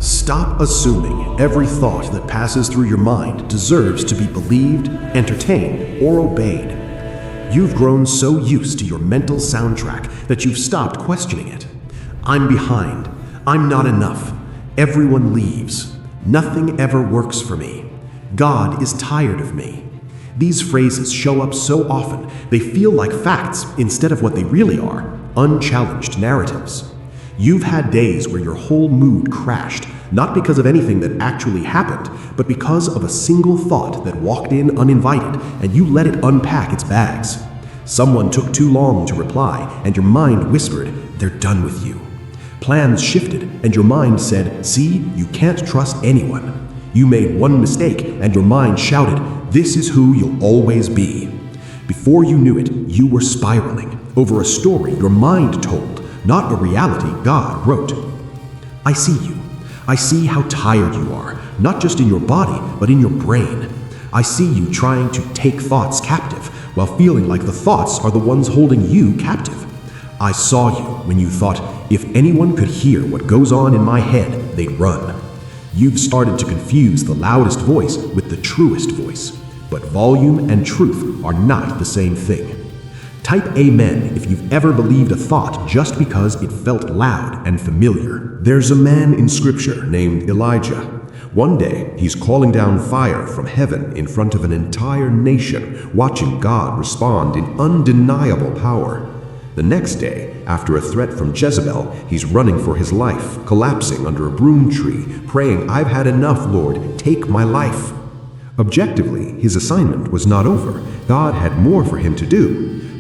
Stop assuming every thought that passes through your mind deserves to be believed, entertained, or obeyed. You've grown so used to your mental soundtrack that you've stopped questioning it. I'm behind. I'm not enough. Everyone leaves. Nothing ever works for me. God is tired of me. These phrases show up so often, they feel like facts instead of what they really are, unchallenged narratives. You've had days where your whole mood crashed, not because of anything that actually happened, but because of a single thought that walked in uninvited and you let it unpack its bags. Someone took too long to reply and your mind whispered, "They're done with you." Plans shifted and your mind said, "See, you can't trust anyone." You made one mistake and your mind shouted, "This is who you'll always be." Before you knew it, you were spiraling over a story your mind told, not a reality God wrote. I see you. I see how tired you are, not just in your body, but in your brain. I see you trying to take thoughts captive while feeling like the thoughts are the ones holding you captive. I saw you when you thought, if anyone could hear what goes on in my head, they'd run. You've started to confuse the loudest voice with the truest voice, but volume and truth are not the same thing. Type amen if you've ever believed a thought just because it felt loud and familiar. There's a man in scripture named Elijah. One day, he's calling down fire from heaven in front of an entire nation, watching God respond in undeniable power. The next day, after a threat from Jezebel, he's running for his life, collapsing under a broom tree, praying, "I've had enough, Lord, take my life." Objectively, his assignment was not over. God had more for him to do.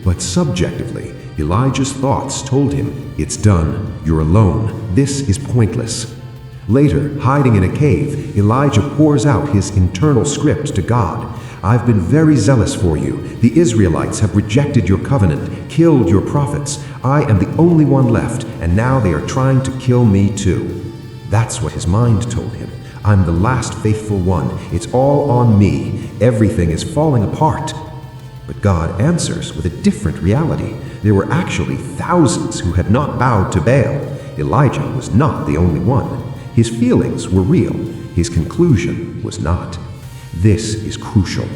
But subjectively, Elijah's thoughts told him, "It's done. You're alone. This is pointless." Later, hiding in a cave, Elijah pours out his internal script to God. "I've been very zealous for you. The Israelites have rejected your covenant, killed your prophets. I am the only one left, and now they are trying to kill me too." That's what his mind told him. "I'm the last faithful one. It's all on me. Everything is falling apart." But God answers with a different reality. There were actually thousands who had not bowed to Baal. Elijah was not the only one. His feelings were real. His conclusion was not. This is crucial.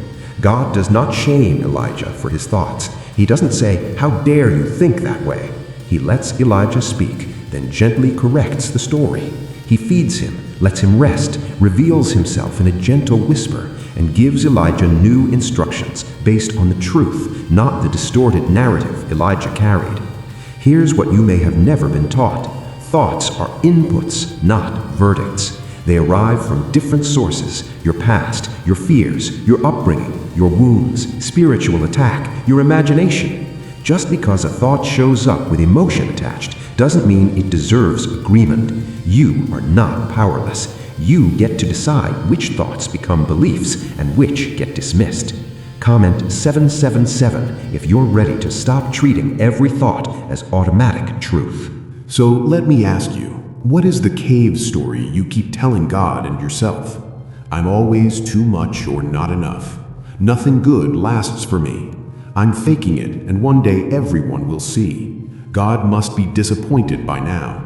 God does not shame Elijah for his thoughts. He doesn't say, "How dare you think that way?" He lets Elijah speak, then gently corrects the story. He feeds him, lets him rest, reveals himself in a gentle whisper, and gives Elijah new instructions based on the truth, not the distorted narrative Elijah carried. Here's what you may have never been taught. Thoughts are inputs, not verdicts. They arrive from different sources: your past, your fears, your upbringing, your wounds, spiritual attack, your imagination. Just because a thought shows up with emotion attached doesn't mean it deserves agreement. You are not powerless. You get to decide which thoughts become beliefs and which get dismissed. Comment 777 if you're ready to stop treating every thought as automatic truth. So let me ask you, what is the cave story you keep telling God and yourself? I'm always too much or not enough. Nothing good lasts for me. I'm faking it, and one day everyone will see. God must be disappointed by now.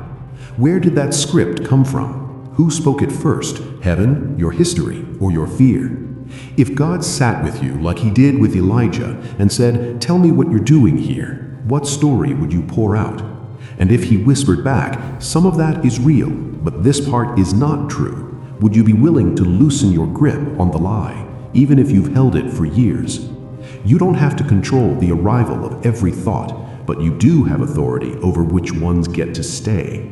Where did that script come from? Who spoke it first? Heaven, your history, or your fear? If God sat with you like he did with Elijah and said, "Tell me what you're doing here," what story would you pour out? And if he whispered back, "Some of that is real, but this part is not true," would you be willing to loosen your grip on the lie, even if you've held it for years? You don't have to control the arrival of every thought, but you do have authority over which ones get to stay.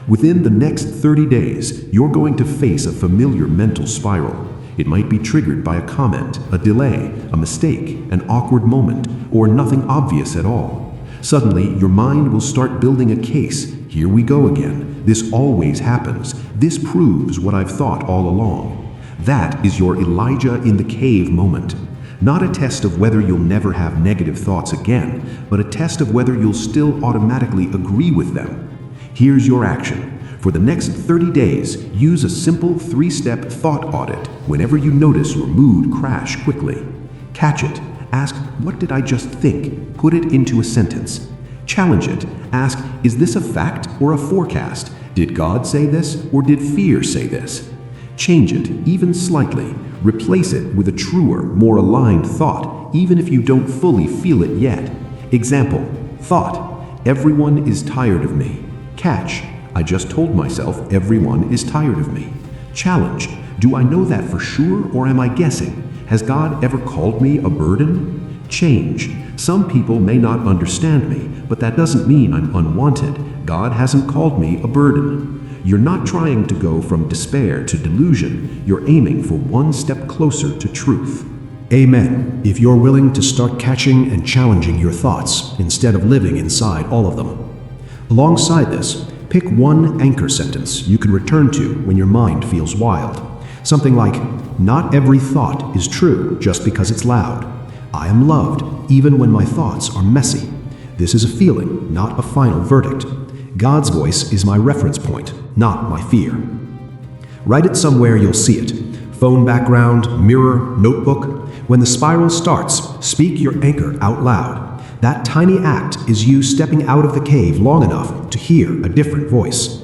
Within the next 30 days, you're going to face a familiar mental spiral. It might be triggered by a comment, a delay, a mistake, an awkward moment, or nothing obvious at all. Suddenly, your mind will start building a case. Here we go again. This always happens. This proves what I've thought all along. That is your Elijah in the cave moment. Not a test of whether you'll never have negative thoughts again, but a test of whether you'll still automatically agree with them. Here's your action. For the next 30 days, use a simple 3-step thought audit whenever you notice your mood crash quickly. Catch it. Ask, "What did I just think?" Put it into a sentence. Challenge it. Ask, "Is this a fact or a forecast?" Did God say this, or did fear say this? Change it, even slightly. Replace it with a truer, more aligned thought, even if you don't fully feel it yet. Example, thought, everyone is tired of me. Catch, I just told myself everyone is tired of me. Challenge, do I know that for sure, or am I guessing? Has God ever called me a burden? Change, some people may not understand me, but that doesn't mean I'm unwanted. God hasn't called me a burden. You're not trying to go from despair to delusion. You're aiming for one step closer to truth. Amen. If you're willing to start catching and challenging your thoughts instead of living inside all of them. Alongside this, pick one anchor sentence you can return to when your mind feels wild. Something like, not every thought is true just because it's loud. I am loved even when my thoughts are messy. This is a feeling, not a final verdict. God's voice is my reference point, not my fear. Write it somewhere you'll see it. Phone background, mirror, notebook. When the spiral starts, speak your anchor out loud. That tiny act is you stepping out of the cave long enough to hear a different voice.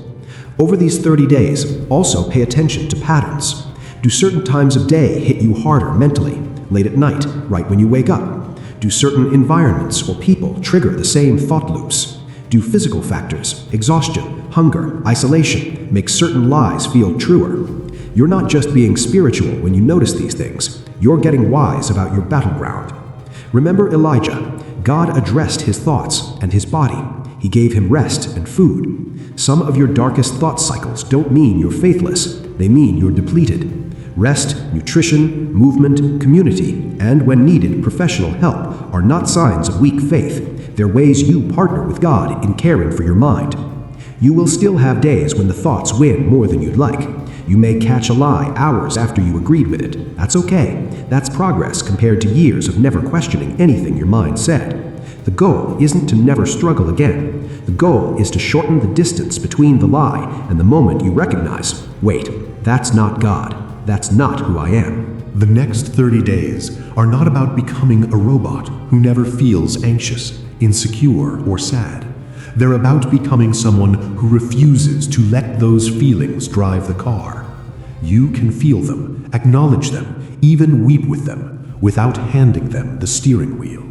Over these 30 days, also pay attention to patterns. Do certain times of day hit you harder mentally? Late at night, right when you wake up? Do certain environments or people trigger the same thought loops? Do physical factors, exhaustion, hunger, isolation, make certain lies feel truer? You're not just being spiritual when you notice these things. You're getting wise about your battleground. Remember Elijah. God addressed his thoughts and his body. He gave him rest and food. Some of your darkest thought cycles don't mean you're faithless. They mean you're depleted. Rest, nutrition, movement, community, and when needed, professional help are not signs of weak faith. They're ways you partner with God in caring for your mind. You will still have days when the thoughts win more than you'd like. You may catch a lie hours after you agreed with it. That's okay. That's progress compared to years of never questioning anything your mind said. The goal isn't to never struggle again. The goal is to shorten the distance between the lie and the moment you recognize, wait, that's not God. That's not who I am. The next 30 days are not about becoming a robot who never feels anxious, insecure, or sad. They're about becoming someone who refuses to let those feelings drive the car. You can feel them, acknowledge them, even weep with them, without handing them the steering wheel.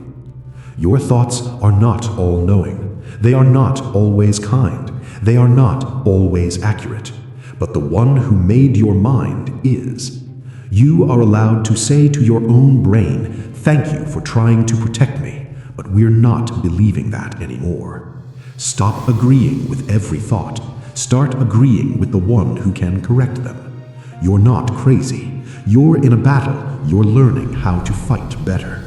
Your thoughts are not all-knowing. They are not always kind. They are not always accurate. But the one who made your mind is. You are allowed to say to your own brain, thank you for trying to protect me, but we're not believing that anymore. Stop agreeing with every thought. Start agreeing with the one who can correct them. You're not crazy. You're in a battle. You're learning how to fight better.